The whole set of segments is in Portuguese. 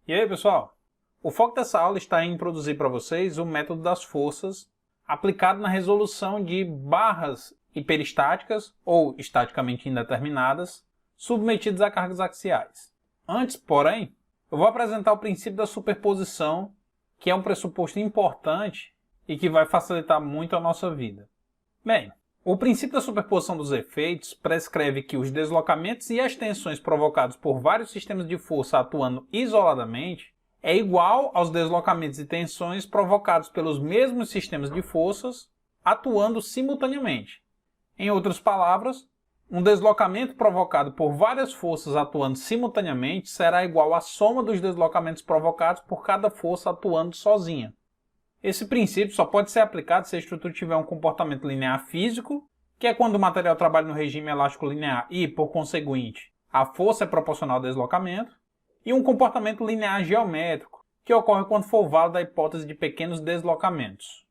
E aí, pessoal? O foco dessa aula está em introduzir para vocês o método das forças aplicado na resolução de barras hiperestáticas ou estaticamente indeterminadas submetidas a cargas axiais. Antes, porém, eu vou apresentar o princípio da superposição, que é um pressuposto importante e que vai facilitar muito a nossa vida. Bem, o princípio da superposição dos efeitos prescreve que os deslocamentos e as tensões provocados por vários sistemas de força atuando isoladamente é igual aos deslocamentos e tensões provocados pelos mesmos sistemas de forças atuando simultaneamente. Em outras palavras, um deslocamento provocado por várias forças atuando simultaneamente será igual à soma dos deslocamentos provocados por cada força atuando sozinha. Esse princípio só pode ser aplicado se a estrutura tiver um comportamento linear físico, que é quando o material trabalha no regime elástico linear e, por conseguinte, a força é proporcional ao deslocamento, e um comportamento linear geométrico, que ocorre quando for válida a hipótese de pequenos deslocamentos.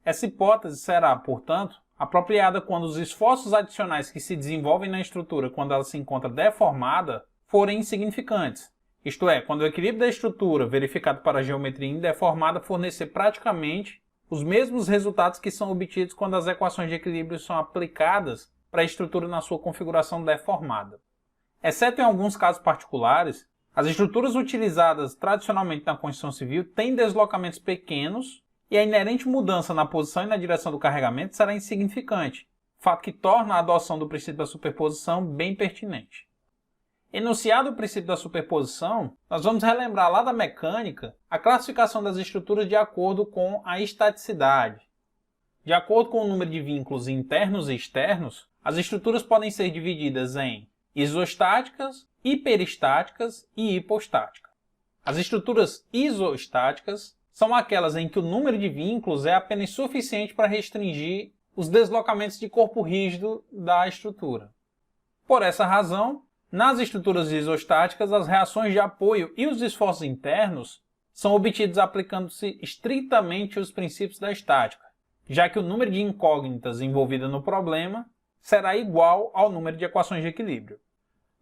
Essa hipótese será, portanto, apropriada quando os esforços adicionais que se desenvolvem na estrutura quando ela se encontra deformada forem insignificantes. Isto é, quando o equilíbrio da estrutura verificado para a geometria indeformada fornecer praticamente os mesmos resultados que são obtidos quando as equações de equilíbrio são aplicadas para a estrutura na sua configuração deformada. Exceto em alguns casos particulares, as estruturas utilizadas tradicionalmente na construção civil têm deslocamentos pequenos e a inerente mudança na posição e na direção do carregamento será insignificante, fato que torna a adoção do princípio da superposição bem pertinente. Enunciado o princípio da superposição, nós vamos relembrar lá da mecânica a classificação das estruturas de acordo com a estaticidade. De acordo com o número de vínculos internos e externos, as estruturas podem ser divididas em isostáticas, hiperestáticas e hipostáticas. As estruturas isostáticas são aquelas em que o número de vínculos é apenas suficiente para restringir os deslocamentos de corpo rígido da estrutura. Por essa razão, nas estruturas isostáticas, as reações de apoio e os esforços internos são obtidos aplicando-se estritamente os princípios da estática, já que o número de incógnitas envolvidas no problema será igual ao número de equações de equilíbrio.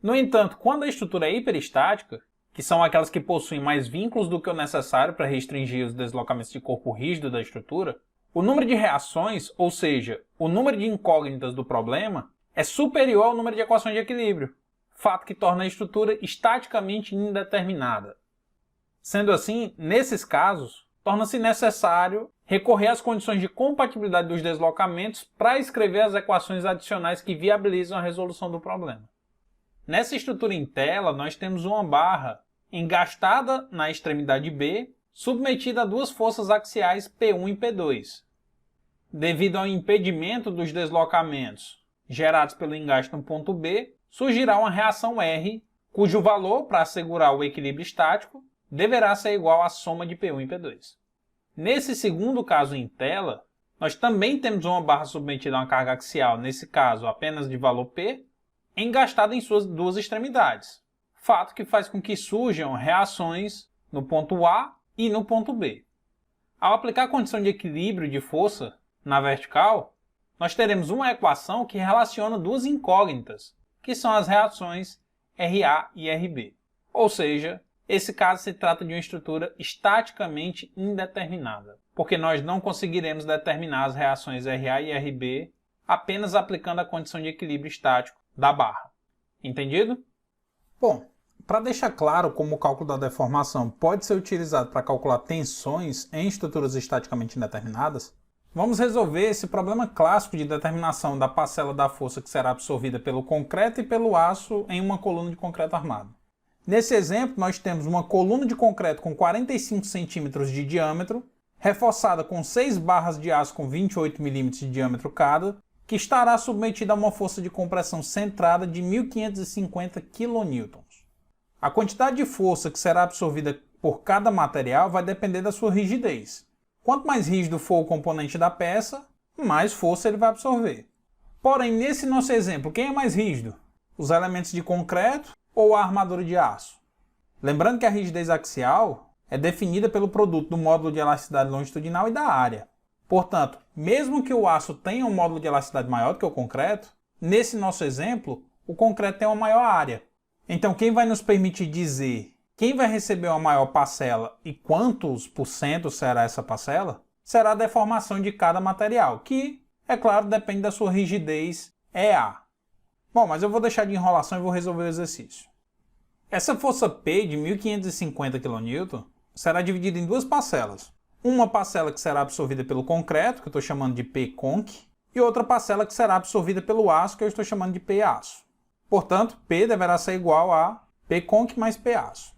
No entanto, quando a estrutura é hiperestática, que são aquelas que possuem mais vínculos do que o necessário para restringir os deslocamentos de corpo rígido da estrutura, o número de reações, ou seja, o número de incógnitas do problema, é superior ao número de equações de equilíbrio, fato que torna a estrutura estaticamente indeterminada. Sendo assim, nesses casos, torna-se necessário recorrer às condições de compatibilidade dos deslocamentos para escrever as equações adicionais que viabilizam a resolução do problema. Nessa estrutura em tela, nós temos uma barra engastada na extremidade B, submetida a duas forças axiais P1 e P2. Devido ao impedimento dos deslocamentos gerados pelo engaste no ponto B, surgirá uma reação R, cujo valor, para assegurar o equilíbrio estático, deverá ser igual à soma de P1 e P2. Nesse segundo caso em tela, nós também temos uma barra submetida a uma carga axial, nesse caso apenas de valor P, engastada em suas duas extremidades, fato que faz com que surjam reações no ponto A e no ponto B. Ao aplicar a condição de equilíbrio de força na vertical, nós teremos uma equação que relaciona duas incógnitas, que são as reações RA e RB. Ou seja, esse caso se trata de uma estrutura estaticamente indeterminada, porque nós não conseguiremos determinar as reações RA e RB apenas aplicando a condição de equilíbrio estático da barra. Entendido? Bom, para deixar claro como o cálculo da deformação pode ser utilizado para calcular tensões em estruturas estaticamente indeterminadas, vamos resolver esse problema clássico de determinação da parcela da força que será absorvida pelo concreto e pelo aço em uma coluna de concreto armado. Nesse exemplo, nós temos uma coluna de concreto com 45 cm de diâmetro, reforçada com 6 barras de aço com 28 mm de diâmetro cada, que estará submetida a uma força de compressão centrada de 1.550 kN. A quantidade de força que será absorvida por cada material vai depender da sua rigidez. Quanto mais rígido for o componente da peça, mais força ele vai absorver. Porém, nesse nosso exemplo, quem é mais rígido? Os elementos de concreto ou a armadura de aço? Lembrando que a rigidez axial é definida pelo produto do módulo de elasticidade longitudinal e da área. Portanto, mesmo que o aço tenha um módulo de elasticidade maior do que o concreto, nesse nosso exemplo, o concreto tem uma maior área. Então, quem vai nos permitir dizer quem vai receber uma maior parcela e quantos por cento será essa parcela, será a deformação de cada material, que, é claro, depende da sua rigidez EA. Bom, mas eu vou deixar de enrolação e vou resolver o exercício. Essa força P de 1550 kN será dividida em duas parcelas. Uma parcela que será absorvida pelo concreto, que eu estou chamando de P-conc, e outra parcela que será absorvida pelo aço, que eu estou chamando de P-aço. Portanto, P deverá ser igual a P-conc mais P-aço.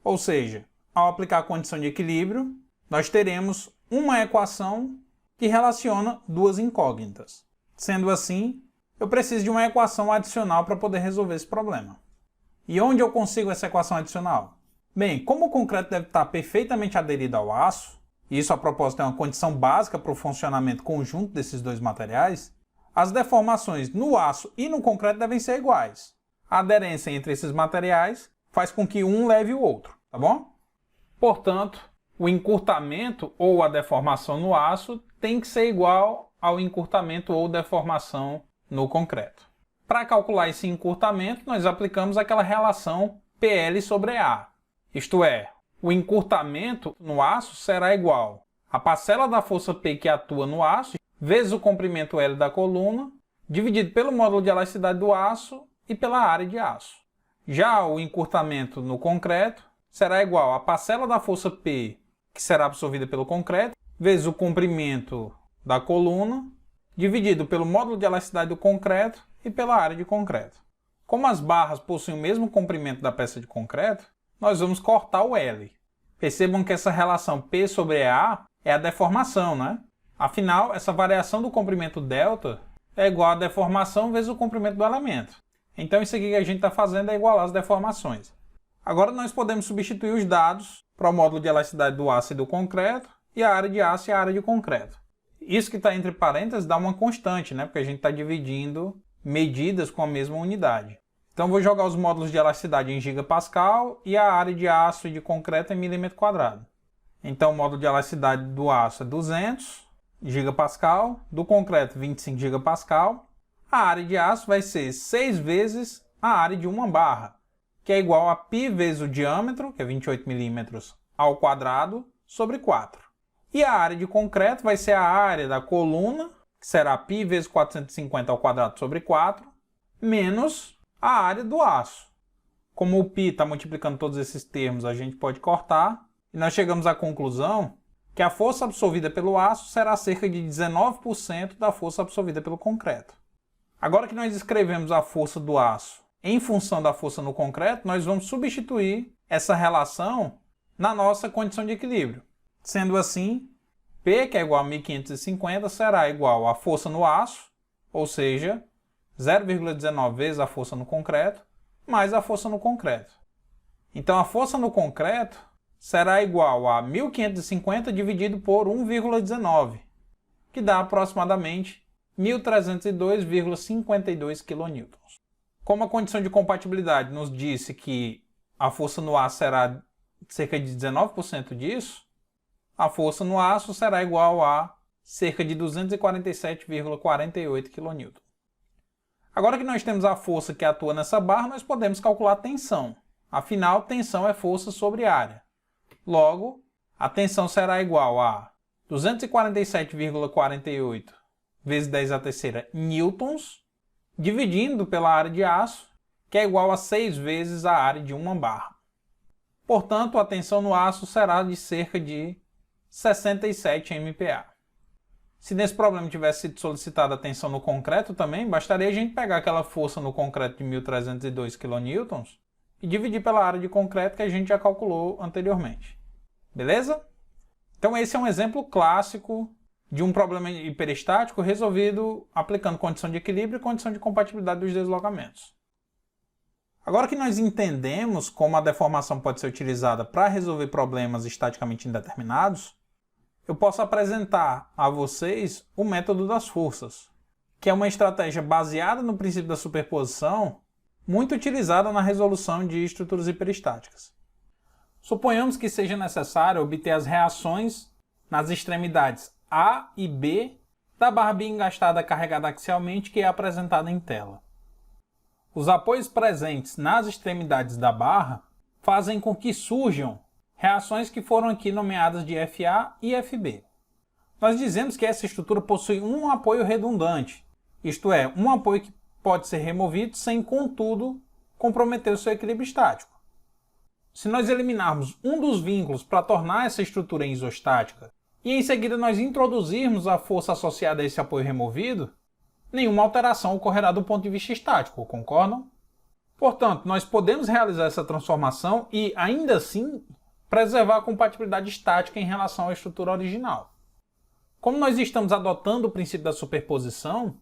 Ou seja, ao aplicar a condição de equilíbrio, nós teremos uma equação que relaciona duas incógnitas. Sendo assim, eu preciso de uma equação adicional para poder resolver esse problema. E onde eu consigo essa equação adicional? Bem, como o concreto deve estar perfeitamente aderido ao aço, e isso a propósito é uma condição básica para o funcionamento conjunto desses dois materiais, as deformações no aço e no concreto devem ser iguais. A aderência entre esses materiais faz com que um leve o outro, tá bom? Portanto, o encurtamento ou a deformação no aço tem que ser igual ao encurtamento ou deformação no concreto. Para calcular esse encurtamento, nós aplicamos aquela relação PL sobre A. Isto é, o encurtamento no aço será igual a parcela da força P que atua no aço vezes o comprimento L da coluna, dividido pelo módulo de elasticidade do aço e pela área de aço. Já o encurtamento no concreto será igual a parcela da força P, que será absorvida pelo concreto, vezes o comprimento da coluna, dividido pelo módulo de elasticidade do concreto e pela área de concreto. Como as barras possuem o mesmo comprimento da peça de concreto, nós vamos cortar o L. Percebam que essa relação P sobre A é a deformação, né? Afinal, essa variação do comprimento delta é igual à deformação vezes o comprimento do elemento. Então isso aqui que a gente está fazendo é igualar as deformações. Agora nós podemos substituir os dados para o módulo de elasticidade do aço e do concreto e a área de aço e a área de concreto. Isso que está entre parênteses dá uma constante, né? Porque a gente está dividindo medidas com a mesma unidade. Então vou jogar os módulos de elasticidade em gigapascal e a área de aço e de concreto em milímetro quadrado. Então o módulo de elasticidade do aço é 200 gigapascal, do concreto 25 gigapascal. A área de aço vai ser 6 vezes a área de uma barra, que é igual a π vezes o diâmetro, que é 28 milímetros, ao quadrado, sobre 4. E a área de concreto vai ser a área da coluna, que será π vezes 450 ao quadrado sobre 4, menos a área do aço. Como o π está multiplicando todos esses termos, a gente pode cortar, e nós chegamos à conclusão que a força absorvida pelo aço será cerca de 19% da força absorvida pelo concreto. Agora que nós escrevemos a força do aço em função da força no concreto, nós vamos substituir essa relação na nossa condição de equilíbrio. Sendo assim, P, que é igual a 1550, será igual à força no aço, ou seja, 0,19 vezes a força no concreto, mais a força no concreto. Então a força no concreto será igual a 1550 dividido por 1,19, que dá aproximadamente 1.302,52 kN. Como a condição de compatibilidade nos disse que a força no aço será cerca de 19% disso, a força no aço será igual a cerca de 247,48 kN. Agora que nós temos a força que atua nessa barra, nós podemos calcular a tensão. Afinal, tensão é força sobre área. Logo, a tensão será igual a 247,48 vezes 10 a terceira newtons, dividindo pela área de aço, que é igual a 6 vezes a área de uma barra. Portanto, a tensão no aço será de cerca de 67 MPa. Se nesse problema tivesse sido solicitada a tensão no concreto também, bastaria a gente pegar aquela força no concreto de 1.302 kN e dividir pela área de concreto que a gente já calculou anteriormente. Beleza? Então esse é um exemplo clássico de um problema hiperestático resolvido aplicando condição de equilíbrio e condição de compatibilidade dos deslocamentos. Agora que nós entendemos como a deformação pode ser utilizada para resolver problemas estaticamente indeterminados, eu posso apresentar a vocês o método das forças, que é uma estratégia baseada no princípio da superposição, muito utilizada na resolução de estruturas hiperestáticas. Suponhamos que seja necessário obter as reações nas extremidades A e B da barra biengastada carregada axialmente que é apresentada em tela. Os apoios presentes nas extremidades da barra fazem com que surjam reações que foram aqui nomeadas de FA e FB. Nós dizemos que essa estrutura possui um apoio redundante, isto é, um apoio que pode ser removido sem, contudo, comprometer o seu equilíbrio estático. Se nós eliminarmos um dos vínculos para tornar essa estrutura isostática e em seguida nós introduzirmos a força associada a esse apoio removido, nenhuma alteração ocorrerá do ponto de vista estático, concordam? Portanto, nós podemos realizar essa transformação e, ainda assim, preservar a compatibilidade estática em relação à estrutura original. Como nós estamos adotando o princípio da superposição,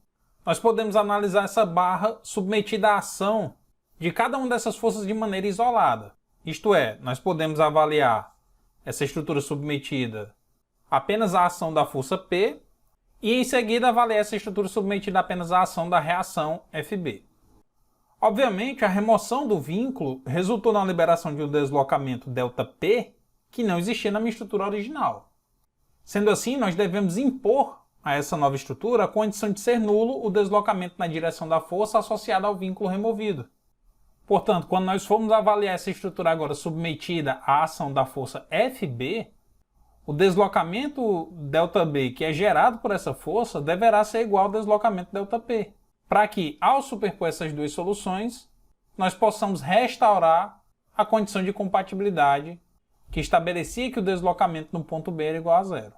nós podemos analisar essa barra submetida à ação de cada uma dessas forças de maneira isolada. Isto é, nós podemos avaliar essa estrutura submetida apenas à ação da força P e em seguida avaliar essa estrutura submetida apenas à ação da reação FB. Obviamente, a remoção do vínculo resultou na liberação de um deslocamento ΔP que não existia na minha estrutura original. Sendo assim, nós devemos impor a essa nova estrutura a condição de ser nulo o deslocamento na direção da força associada ao vínculo removido. Portanto, quando nós formos avaliar essa estrutura agora submetida à ação da força FB, o deslocamento ΔB que é gerado por essa força deverá ser igual ao deslocamento ΔP, para que, ao superpor essas duas soluções, nós possamos restaurar a condição de compatibilidade que estabelecia que o deslocamento no ponto B era igual a zero.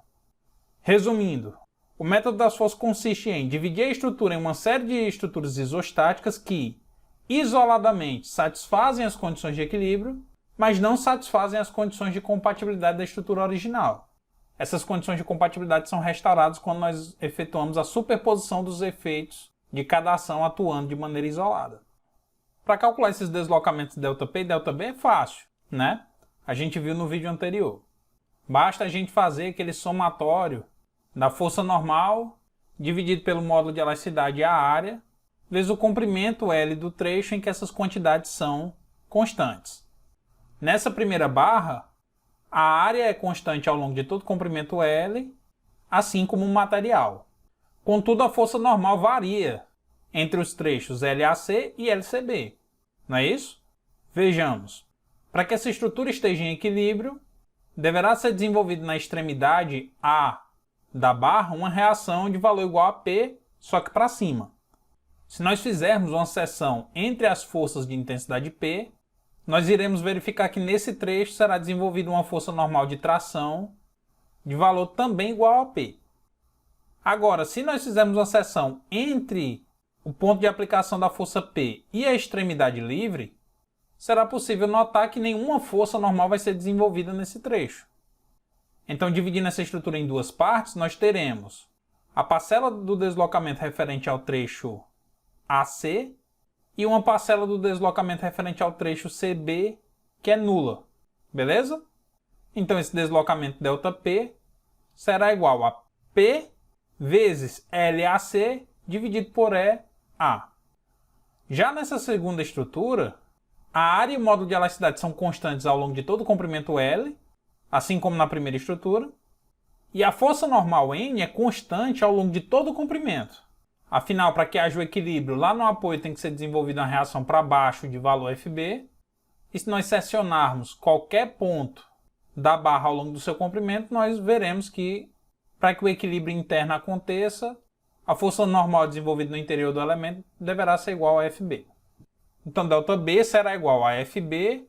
Resumindo, o método das forças consiste em dividir a estrutura em uma série de estruturas isostáticas que, isoladamente, satisfazem as condições de equilíbrio, mas não satisfazem as condições de compatibilidade da estrutura original. Essas condições de compatibilidade são restauradas quando nós efetuamos a superposição dos efeitos de cada ação atuando de maneira isolada. Para calcular esses deslocamentos ΔP e ΔB é fácil, né? A gente viu no vídeo anterior. Basta a gente fazer aquele somatório da força normal dividido pelo módulo de elasticidade a área, vezes o comprimento L do trecho em que essas quantidades são constantes. Nessa primeira barra, a área é constante ao longo de todo o comprimento L, assim como o material. Contudo, a força normal varia entre os trechos LAC e LCB. Não é isso? Vejamos. Para que essa estrutura esteja em equilíbrio, deverá ser desenvolvida na extremidade A da barra uma reação de valor igual a P, só que para cima. Se nós fizermos uma seção entre as forças de intensidade P, nós iremos verificar que nesse trecho será desenvolvida uma força normal de tração de valor também igual a P. Agora, se nós fizermos uma seção entre o ponto de aplicação da força P e a extremidade livre, será possível notar que nenhuma força normal vai ser desenvolvida nesse trecho. Então, dividindo essa estrutura em duas partes, nós teremos a parcela do deslocamento referente ao trecho AC e uma parcela do deslocamento referente ao trecho CB, que é nula. Beleza? Então, esse deslocamento ΔP será igual a P vezes LAC dividido por EA. Já nessa segunda estrutura, a área e o módulo de elasticidade são constantes ao longo de todo o comprimento L, assim como na primeira estrutura, e a força normal N é constante ao longo de todo o comprimento. Afinal, para que haja o equilíbrio, lá no apoio tem que ser desenvolvida uma reação para baixo de valor FB, e se nós seccionarmos qualquer ponto da barra ao longo do seu comprimento, nós veremos que, para que o equilíbrio interno aconteça, a força normal desenvolvida no interior do elemento deverá ser igual a FB. Então, ΔB será igual a FB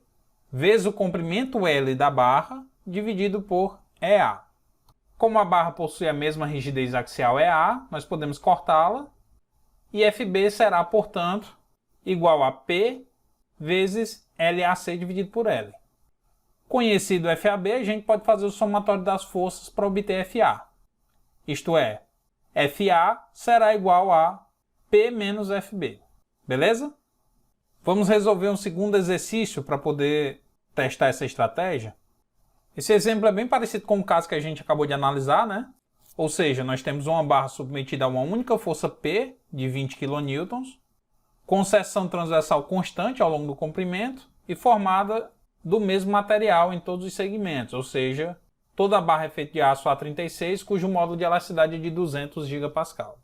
vezes o comprimento L da barra dividido por EA. Como a barra possui a mesma rigidez axial EA, nós podemos cortá-la e FB será, portanto, igual a P vezes LAC dividido por L. Conhecido FAB, a gente pode fazer o somatório das forças para obter FA. Isto é, FA será igual a P menos FB. Beleza? Vamos resolver um segundo exercício para poder testar essa estratégia. Esse exemplo é bem parecido com o caso que a gente acabou de analisar, né? Ou seja, nós temos uma barra submetida a uma única força P de 20 kN, com seção transversal constante ao longo do comprimento e formada do mesmo material em todos os segmentos, ou seja, toda a barra é feita de aço A36, cujo módulo de elasticidade é de 200 GPa.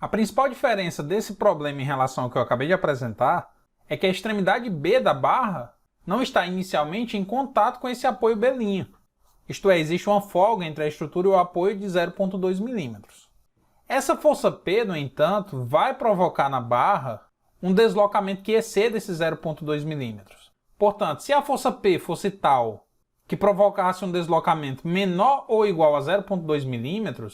A principal diferença desse problema em relação ao que eu acabei de apresentar é que a extremidade B da barra não está inicialmente em contato com esse apoio B'. Isto é, existe uma folga entre a estrutura e o apoio de 0,2 mm. Essa força P, no entanto, vai provocar na barra um deslocamento que exceda esse 0,2 mm. Portanto, se a força P fosse tal que provocasse um deslocamento menor ou igual a 0,2 mm,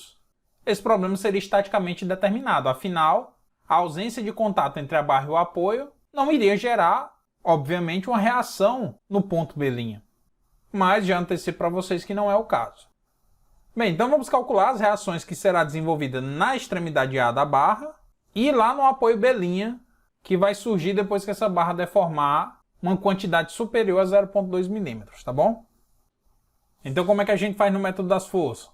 esse problema seria estaticamente determinado. Afinal, a ausência de contato entre a barra e o apoio não iria gerar, obviamente, uma reação no ponto B'. Mas já antecipo para vocês que não é o caso. Bem, então vamos calcular as reações que será desenvolvida na extremidade A da barra e lá no apoio B', que vai surgir depois que essa barra deformar uma quantidade superior a 0,2 mm, tá bom? Então como é que a gente faz no método das forças?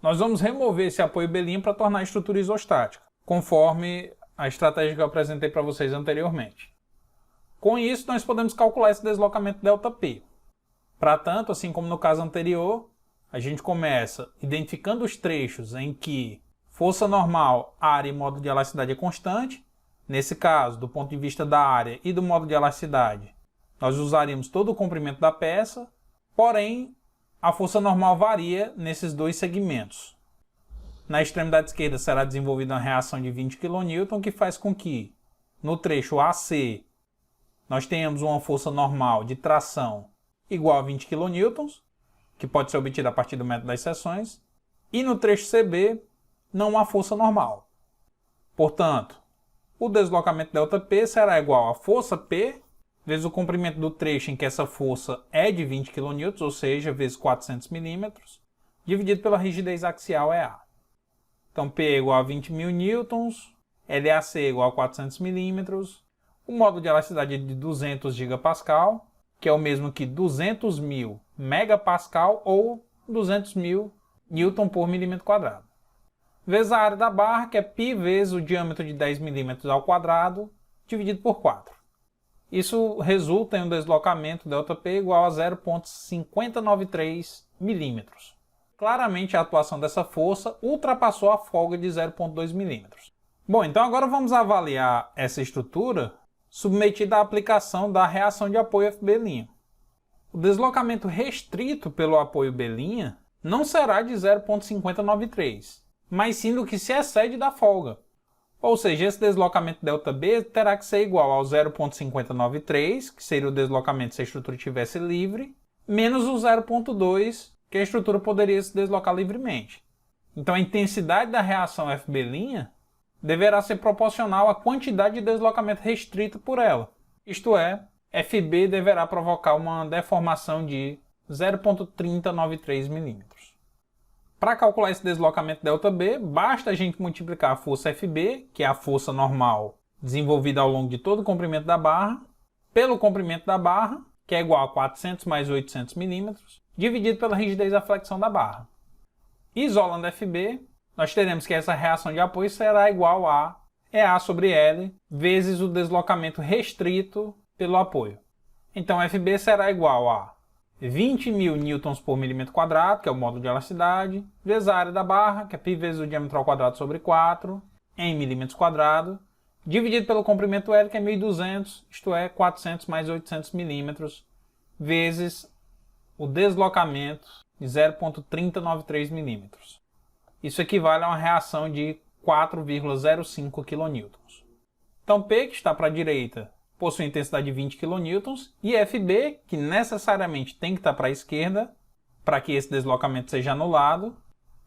Nós vamos remover esse apoio B' para tornar a estrutura isostática, conforme a estratégia que eu apresentei para vocês anteriormente. Com isso, nós podemos calcular esse deslocamento ΔP. Para tanto, assim como no caso anterior, a gente começa identificando os trechos em que força normal, área e modo de elasticidade é constante. Nesse caso, do ponto de vista da área e do modo de elasticidade, nós usaríamos todo o comprimento da peça, porém, a força normal varia nesses dois segmentos. Na extremidade esquerda será desenvolvida uma reação de 20 kN, que faz com que, no trecho AC, nós tenhamos uma força normal de tração igual a 20 kN, que pode ser obtida a partir do método das seções, e no trecho CB, não há força normal. Portanto, o deslocamento ΔP será igual a força P vezes o comprimento do trecho em que essa força é de 20 kN, ou seja, vezes 400 mm, dividido pela rigidez axial EA. Então, P é igual a 20.000 newtons, LAC é igual a 400 mm, o módulo de elasticidade é de 200 GPa, que é o mesmo que 200.000 MPa ou 200.000 Newton por milímetro quadrado. Vezes a área da barra, que é π vezes o diâmetro de 10 mm ao quadrado, dividido por 4. Isso resulta em um deslocamento ΔP igual a 0,5093 mm. Claramente a atuação dessa força ultrapassou a folga de 0,2 mm. Bom, então agora vamos avaliar essa estrutura submetida à aplicação da reação de apoio FB'. O deslocamento restrito pelo apoio B' não será de 0,5093, mas sim do que se excede da folga. Ou seja, esse deslocamento ΔB terá que ser igual ao 0,5093, que seria o deslocamento se a estrutura estivesse livre, menos o 0,2, que a estrutura poderia se deslocar livremente. Então a intensidade da reação FB' deverá ser proporcional à quantidade de deslocamento restrito por ela. Isto é, FB deverá provocar uma deformação de 0,3093 mm. Para calcular esse deslocamento ΔB, basta a gente multiplicar a força FB, que é a força normal desenvolvida ao longo de todo o comprimento da barra, pelo comprimento da barra, que é igual a 400 mais 800 mm, dividido pela rigidez da flexão da barra. Isolando FB, nós teremos que essa reação de apoio será igual a EA sobre L vezes o deslocamento restrito pelo apoio. Então FB será igual a 20.000 newtons por milímetro quadrado, que é o módulo de elasticidade, vezes a área da barra, que é π vezes o diâmetro ao quadrado sobre 4, em milímetros quadrados, dividido pelo comprimento L, que é 1.200, isto é, 400 mais 800 milímetros, vezes o deslocamento de 0,3093 milímetros. Isso equivale a uma reação de 4,05 kN. Então P, que está para a direita, possui intensidade de 20 kN, e FB, que necessariamente tem que estar para a esquerda, para que esse deslocamento seja anulado,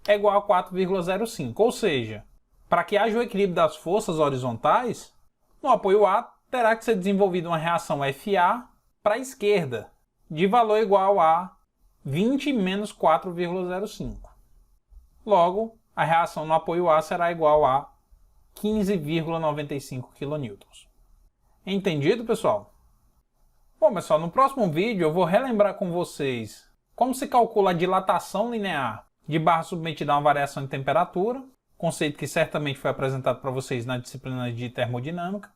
é igual a 4,05. Ou seja, para que haja o equilíbrio das forças horizontais, no apoio A terá que ser desenvolvida uma reação FA para a esquerda, de valor igual a 20 menos 4,05. Logo, a reação no apoio A será igual a 15,95 kN. Entendido, pessoal? Bom, pessoal, no próximo vídeo eu vou relembrar com vocês como se calcula a dilatação linear de barra submetida a uma variação de temperatura, conceito que certamente foi apresentado para vocês na disciplina de termodinâmica.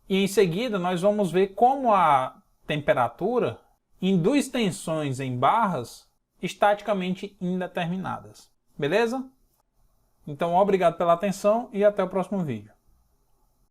E em seguida nós vamos ver como a temperatura induz tensões em barras estaticamente indeterminadas. Beleza? Então, obrigado pela atenção e até o próximo vídeo.